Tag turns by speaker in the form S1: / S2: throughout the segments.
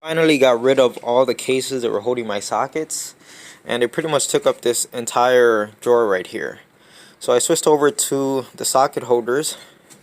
S1: Finally got rid of all the cases that were holding my sockets, and it pretty much took up this entire drawer right here. So I switched over to the socket holders.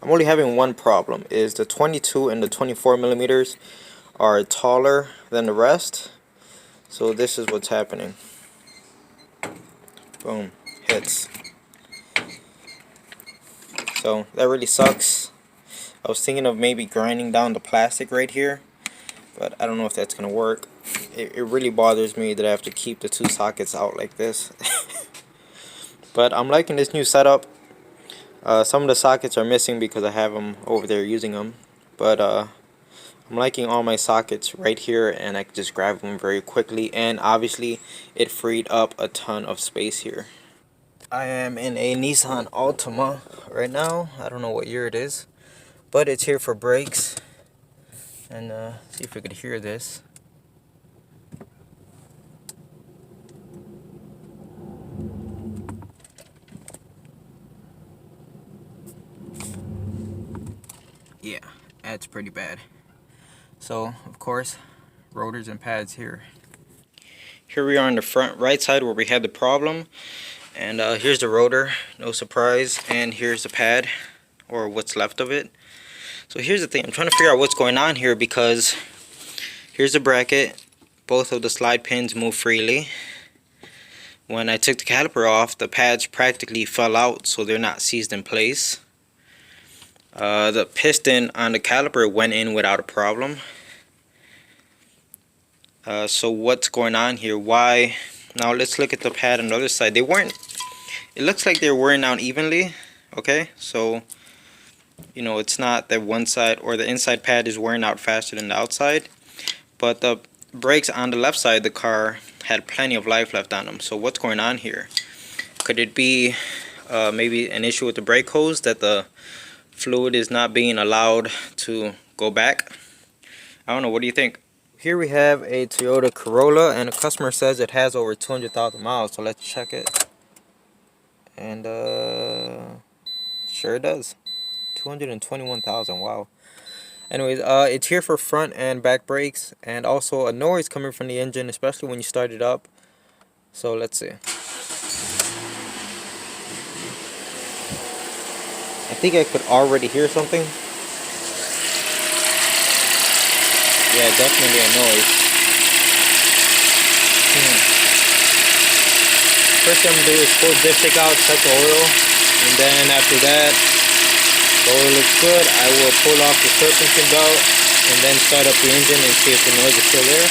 S1: I'm only having one problem, is the 22 and the 24 millimeters are taller than the rest. So this is what's happening. Boom, hits. So that really sucks. I was thinking of maybe grinding down the plastic right here, but I don't know if that's gonna work. It really bothers me that I have to keep the two sockets out like this. But I'm liking this new setup. Some of the sockets are missing because I have them over there using them, but I'm liking all my sockets right here, and I can just grab them very quickly, and obviously it freed up a ton of space here. I am in a Nissan Altima right now. I don't know what year it is, but it's here for brakes. And see if we could hear this. Yeah, that's pretty bad. So, of course, rotors and pads here. Here we are on the front right side where we had the problem. And here's the rotor, no surprise. And here's the pad, or what's left of it. So here's the thing, I'm trying to figure out what's going on here, because here's the bracket. Both of the slide pins move freely. When I took the caliper off, the pads practically fell out, so they're not seized in place. The piston on the caliper went in without a problem. So what's going on here? Why? Now let's look at the pad on the other side. It looks like they're wearing out evenly. Okay, so you know, it's not that one side or the inside pad is wearing out faster than the outside, but the brakes on the left side of the car had plenty of life left on them. So what's going on here? Could it be maybe an issue with the brake hose, that the fluid is not being allowed to go back? I don't know, what do you think? Here we have a Toyota Corolla, and the customer says it has over 200,000 miles, so let's check it. And sure it does. 221,000, wow. Anyways, it's here for front and back brakes, and also a noise coming from the engine, especially when you start it up. So let's see. I think I could already hear something. Yeah, definitely a noise. First thing I'm gonna do is pull the dipstick out, check the oil, and then after that, the oil looks good, I will pull off the serpentine belt and then start up the engine and see if the noise is still there.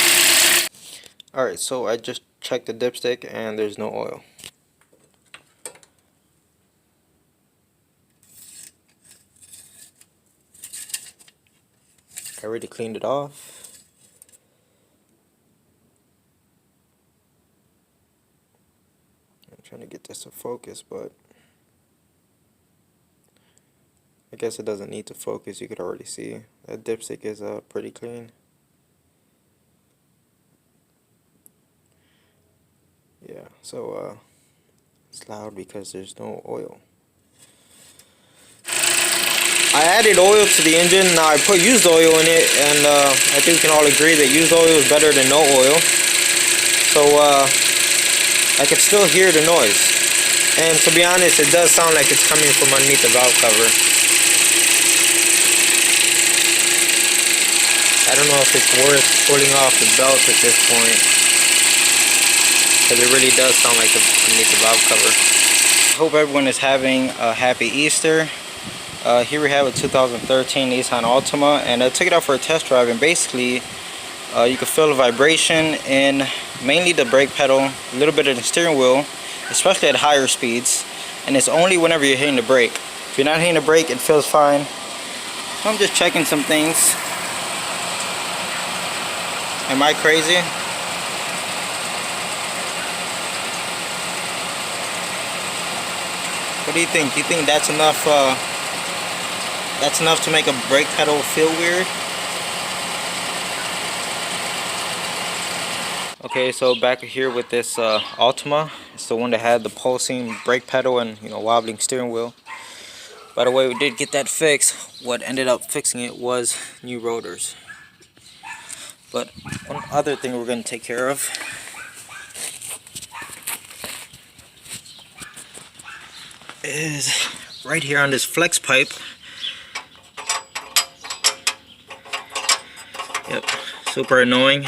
S1: Alright, so I just checked the dipstick and there's no oil. I already cleaned it off. I'm trying to get this to focus, but I guess it doesn't need to focus. You could already see that dipstick is pretty clean. Yeah, so it's loud because there's no oil. I added oil to the engine. Now I put used oil in it, and I think we can all agree that used oil is better than no oil. So I could still hear the noise, and to be honest, it does sound like it's coming from underneath the valve cover. I don't know if it's worth pulling off the belt at this point, because it really does sound like underneath the valve cover. I hope everyone is having a happy Easter. Here we have a 2013 Nissan Altima, and I took it out for a test drive, and basically you can feel the vibration in mainly the brake pedal, a little bit of the steering wheel, especially at higher speeds, and it's only whenever you're hitting the brake. If you're not hitting the brake, it feels fine. So I'm just checking some things. Am I crazy? What do you think? Do you think that's enough? That's enough to make a brake pedal feel weird? Okay, so back here with this Altima. It's the one that had the pulsing brake pedal and, you know, wobbling steering wheel. By the way, we did get that fixed. What ended up fixing it was new rotors. But one other thing we're going to take care of is right here on this flex pipe. Yep, super annoying.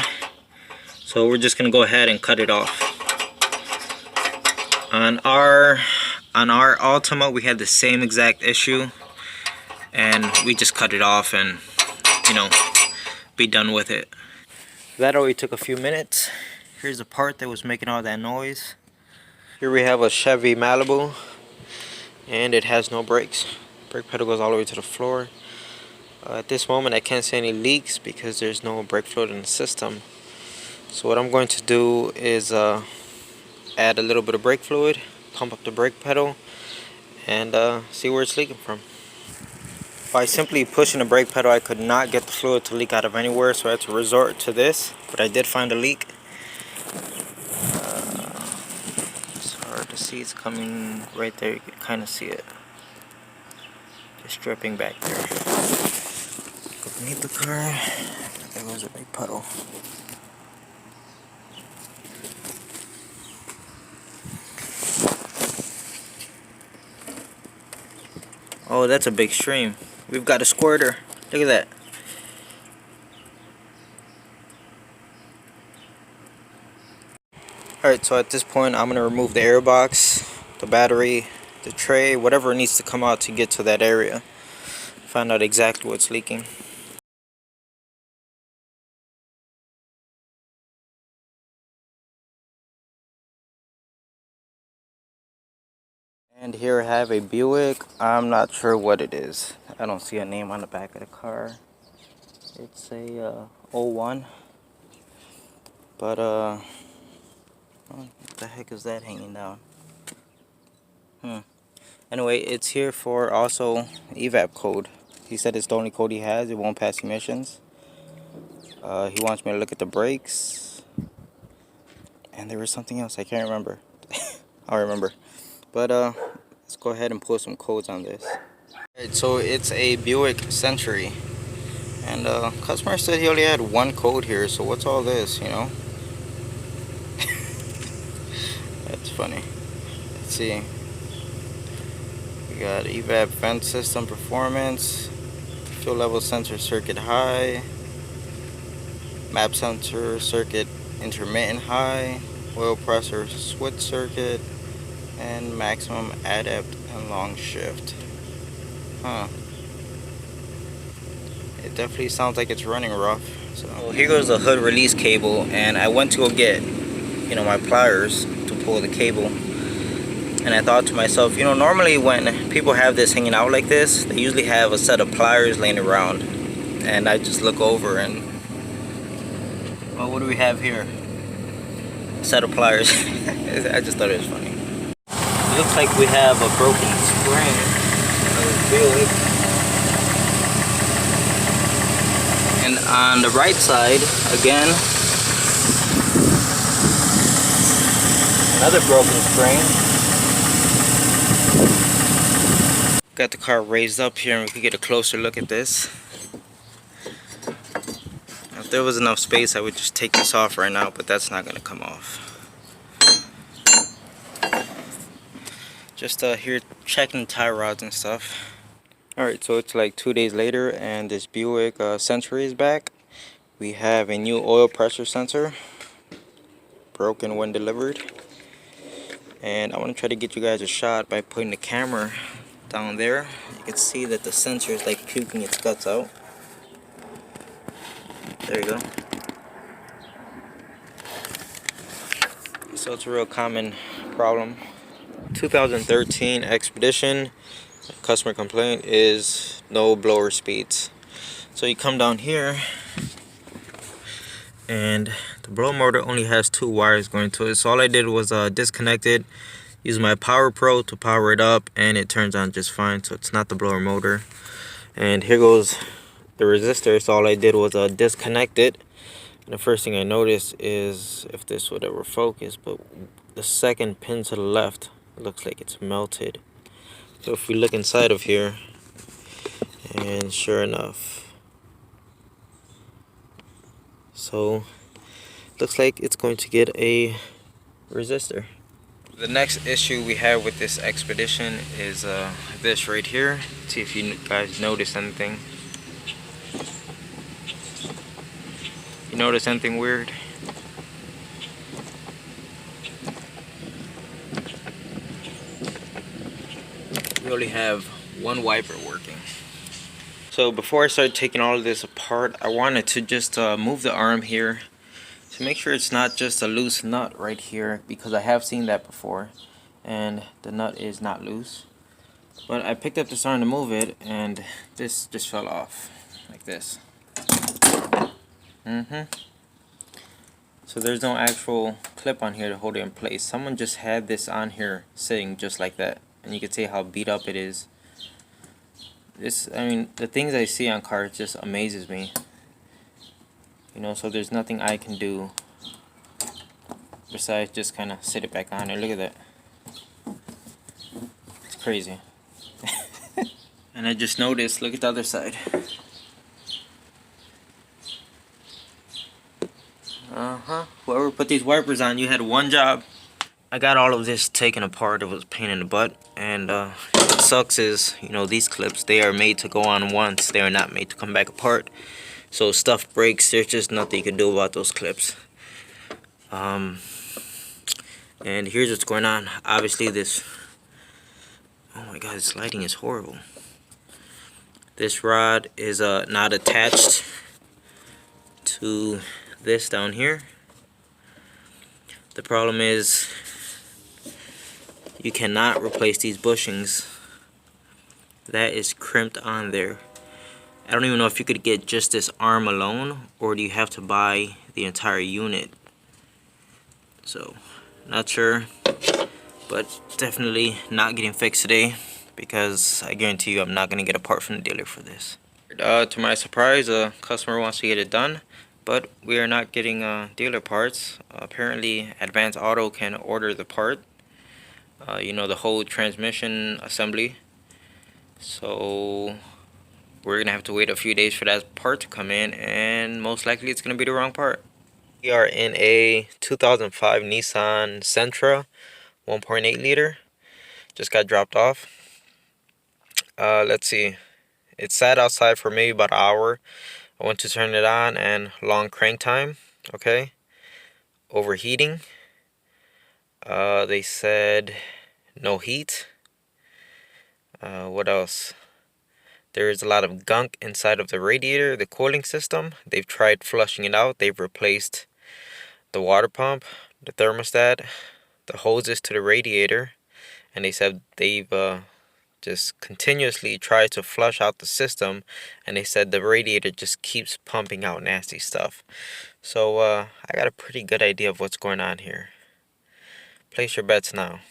S1: So we're just going to go ahead and cut it off. On our Ultima, we had the same exact issue, and we just cut it off and, you know, be done with it. That only took a few minutes. Here's the part that was making all that noise. Here we have a Chevy Malibu, and it has no brakes. Brake pedal goes all the way to the floor. At this moment, I can't see any leaks because there's no brake fluid in the system. So what I'm going to do is add a little bit of brake fluid, pump up the brake pedal, and see where it's leaking from. By simply pushing the brake pedal, I could not get the fluid to leak out of anywhere, so I had to resort to this. But I did find a leak. It's hard to see, it's coming right there. You can kind of see it. Just dripping back there. Go beneath the car. There goes a big puddle. Oh, that's a big stream. We've got a squirter. Look at that. Alright, so at this point I'm going to remove the air box, the battery, the tray, whatever needs to come out to get to that area. Find out exactly what's leaking. And here I have a Buick. I'm not sure what it is. I don't see a name on the back of the car. It's a 01. But what the heck is that hanging down? Anyway, it's here for also evap code. He said it's the only code he has. It won't pass emissions. He wants me to look at the brakes. And there was something else. I can't remember. I'll remember. But let's go ahead and pull some codes on this. Alright, so it's a Buick Century. And customer said he only had one code here. So what's all this, you know? That's funny. Let's see. We got evap vent system performance, fuel level sensor circuit high, map sensor circuit intermittent high, oil pressure switch circuit, and maximum adept and long shift. It definitely sounds like it's running rough. So here goes the hood release cable, and I went to go get, you know, my pliers to pull the cable. And I thought to myself, you know, normally when people have this hanging out like this, they usually have a set of pliers laying around. And I just look over and, well, what do we have here? A set of pliers. I just thought it was funny. It looks like we have a broken spring. And on the right side, again, another broken spring. Got the car raised up here and we could get a closer look at this. If there was enough space, I would just take this off right now, but that's not going to come off. Just here checking tie rods and stuff. Alright, so it's like 2 days later and this Buick Century is back. We have a new oil pressure sensor, broken when delivered. And I want to try to get you guys a shot by putting the camera down there. You can see that the sensor is like puking its guts out. There you go. So it's a real common problem. 2013 Expedition. Customer complaint is no blower speeds. So you come down here and the blower motor only has 2 wires going to it. So all I did was disconnect it, use my Power Pro to power it up, and it turns on just fine. So it's not the blower motor. And here goes the resistor. So all I did was disconnect it. And the first thing I noticed is, if this would ever focus, but the second pin to the left looks like it's melted. So if we look inside of here, and sure enough, so looks like it's going to get a resistor. The next issue we have with this Expedition is this right here. See if you guys notice anything. You notice anything weird? We only have one wiper working. So before I start taking all of this apart, I wanted to just move the arm here to make sure it's not just a loose nut right here, because I have seen that before and the nut is not loose. But I picked up this arm to move it and this just fell off like this. So there's no actual clip on here to hold it in place. Someone just had this on here sitting just like that, and you can see how beat up it is. I mean, the things I see on cars just amazes me. You know, so there's nothing I can do besides just kind of sit it back on there. Look at that. It's crazy. And I just noticed, look at the other side. Whoever put these wipers on, you had one job. I got all of this taken apart. It was a pain in the butt. And what sucks is, you know, these clips, they are made to go on once. They are not made to come back apart. So stuff breaks. There's just nothing you can do about those clips. And here's what's going on. Obviously this... Oh my god, this lighting is horrible. This rod is not attached to this down here. The problem is you cannot replace these bushings. That is crimped on there. I don't even know if you could get just this arm alone, or do you have to buy the entire unit. So, not sure, but definitely not getting fixed today, because I guarantee you I'm not going to get a part from the dealer for this. To my surprise, a customer wants to get it done, but we are not getting dealer parts. Apparently Advanced Auto can order the part, you know, the whole transmission assembly. So we're going to have to wait a few days for that part to come in, and most likely it's going to be the wrong part. We are in a 2005 Nissan Sentra 1.8 liter. Just got dropped off. Let's see. It sat outside for maybe about an hour. I went to turn it on and long crank time. Okay. Overheating. They said no heat. What else? There is a lot of gunk inside of the radiator, the cooling system. They've tried flushing it out. They've replaced the water pump, the thermostat, the hoses to the radiator, and they said they've just continuously tried to flush out the system, and they said the radiator just keeps pumping out nasty stuff. So I got a pretty good idea of what's going on here. Place your bets now.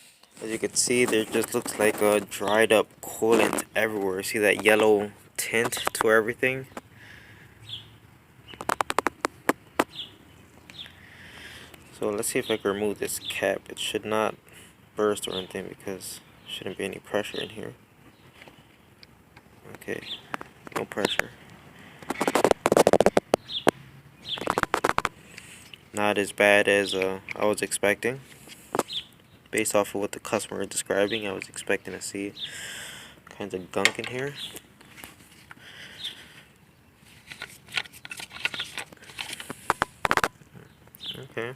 S1: As you can see, there just looks like a dried up coolant everywhere. See that yellow tint to everything? So let's see if I can remove this cap. It should not burst or anything because there shouldn't be any pressure in here. Okay, no pressure. Not as bad as I was expecting. Based off of what the customer is describing, I was expecting to see kinds of gunk in here. Okay.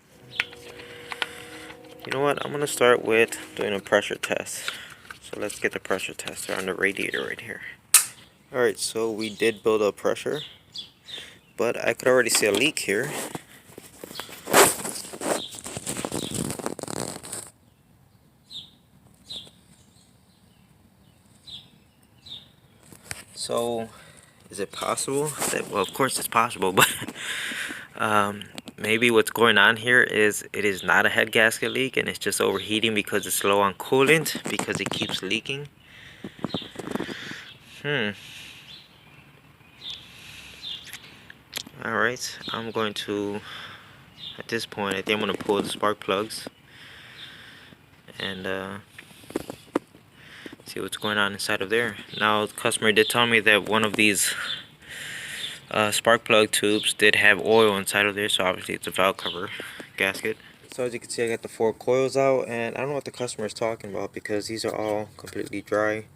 S1: You know what? I'm going to start with doing a pressure test. So let's get the pressure tester on the radiator right here. Alright, so we did build up pressure, but I could already see a leak here. So, is it possible that, well, of course it's possible, but maybe what's going on here is it is not a head gasket leak and it's just overheating because it's low on coolant because it keeps leaking. Alright, I'm going to, at this point, I think I'm going to pull the spark plugs and See what's going on inside of there. Now the customer did tell me that one of these spark plug tubes did have oil inside of there, so obviously it's a valve cover gasket. So as you can see, I got the 4 coils out, and I don't know what the customer is talking about because these are all completely dry.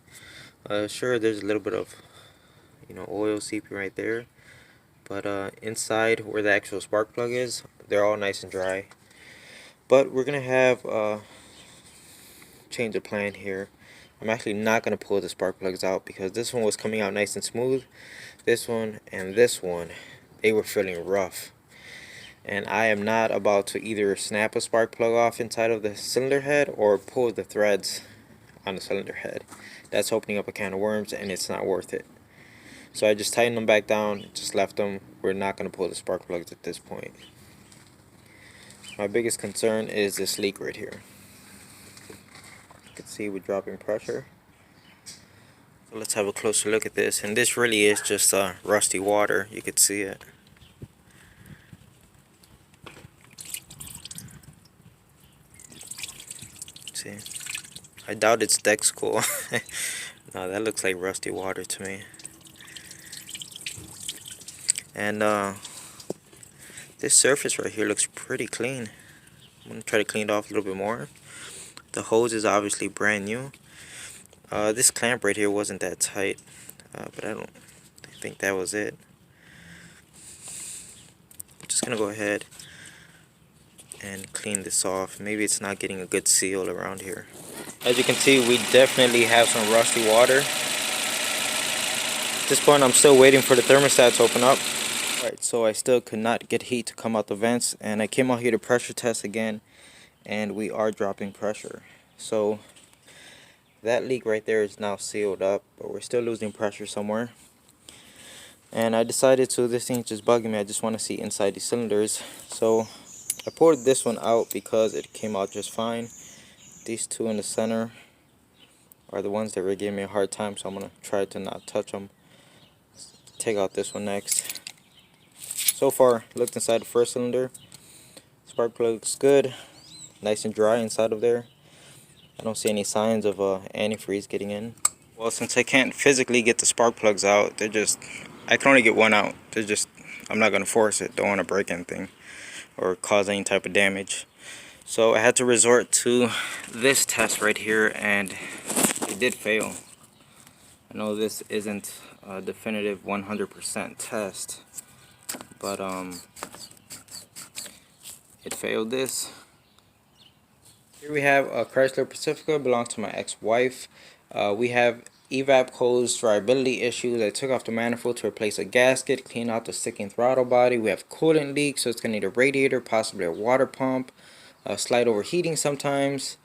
S1: Sure, there's a little bit of oil seeping right there, but inside where the actual spark plug is, they're all nice and dry. But we're gonna have change of plan here. I'm actually not gonna pull the spark plugs out because this one was coming out nice and smooth. This one and this one, they were feeling rough. And I am not about to either snap a spark plug off inside of the cylinder head or pull the threads on the cylinder head. That's opening up a can of worms, and it's not worth it. So I just tightened them back down, just left them. We're not going to pull the spark plugs at this point. My biggest concern is this leak right here. You can see we're dropping pressure. So let's have a closer look at this. And this really is just rusty water. You could see it. See, I doubt it's Dexcool. No, that looks like rusty water to me. And this surface right here looks pretty clean. I'm gonna try to clean it off a little bit more. The hose is obviously brand new. This clamp right here wasn't that tight, but I don't think that was it. I'm just gonna go ahead and clean this off. Maybe it's not getting a good seal around here. As you can see, we definitely have some rusty water. At this point, I'm still waiting for the thermostat to open up. Alright, so I still could not get heat to come out the vents, and I came out here to pressure test again, and we are dropping pressure. So that leak right there is now sealed up, but we're still losing pressure somewhere. And I decided to, this thing's just bugging me, I just want to see inside the cylinders. So I poured this one out because it came out just fine. These two in the center are the ones that were giving me a hard time, so I'm going to try to not touch them. Take out this one next. So far, looked inside the first cylinder. Spark plug looks good, nice and dry inside of there. I don't see any signs of antifreeze getting in. Well, since I can't physically get the spark plugs out, I can only get one out. I'm not gonna force it. Don't want to break anything or cause any type of damage. So I had to resort to this test right here, and it did fail. I know this isn't a definitive 100% test, but it failed this. Here we have a Chrysler Pacifica, belongs to my ex-wife. We have evap hose dryability issues. I took off the manifold to replace a gasket, clean out the sticking throttle body. We have coolant leaks, so it's going to need a radiator, possibly a water pump, slight overheating sometimes,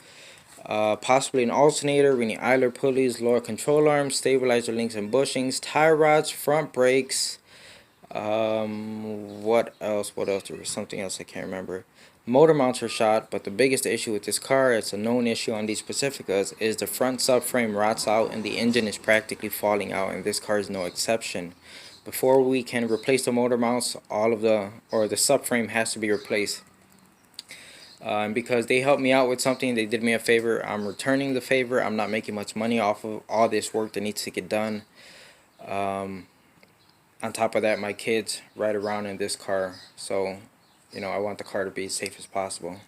S1: possibly an alternator. We need idler pulleys, lower control arms, stabilizer links and bushings, tie rods, front brakes. What else? There was something else I can't remember. Motor mounts are shot, but the biggest issue with this car, it's a known issue on these Pacificas, is the front subframe rots out and the engine is practically falling out, and this car is no exception. Before we can replace the motor mounts, the subframe has to be replaced. And because they helped me out with something, they did me a favor, I'm returning the favor. I'm not making much money off of all this work that needs to get done. On top of that, my kids ride around in this car, so I want the car to be as safe as possible.